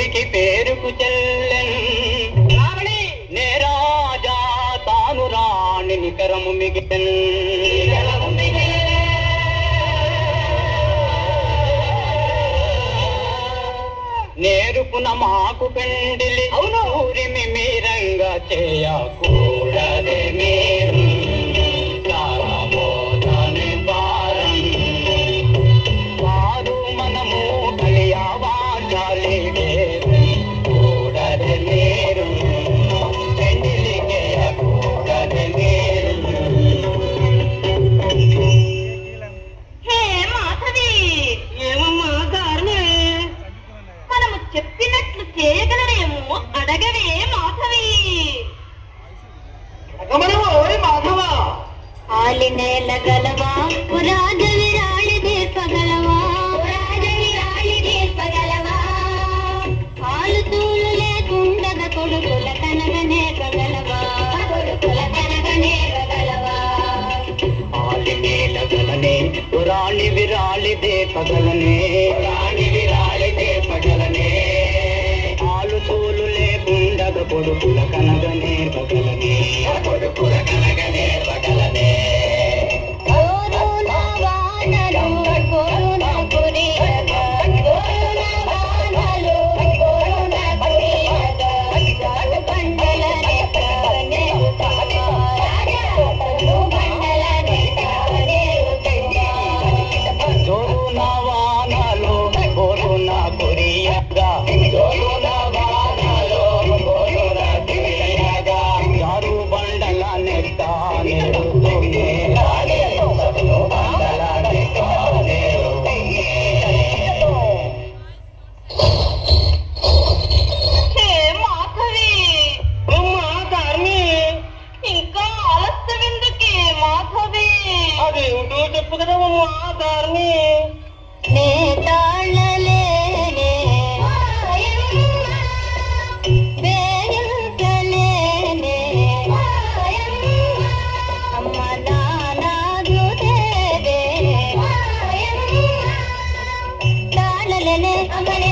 పేరుకి పేరుకు చెల్లెన్ నే రాజా తాను రాణి నికరము మిగిలిన్ నేరుపున మాకు పెండిలి ఊరిమి మీరంగా చేయకూడదే మీరు సారబోధని భారం వారు మనము కలియా వాచాలి కూడదే మీరు పెండిలి చేయకూడదే మీరు. హే మాధవి, ఏమమ్మా దారుణే, మనము చెప్పినట్లు చేయగలరేమో అడగవే మాధవి. ఆలినేల గలవా పురాజ విరాళి దీర్పగలవా ఆలు తూలు లేకుండగ కొడుకుల కనగనే పగలవా ఆలినేల గలనే పురాణి విరాళి దేపగలనే ఆలు తోలు లేకుండగ కొడుకుల కనగనే పగలనే చెప్పు కదా దారిని నే తాళలేనే వేయించలేనే అమ్మ నానాదు దేవే తాళలేనే అమ్మనే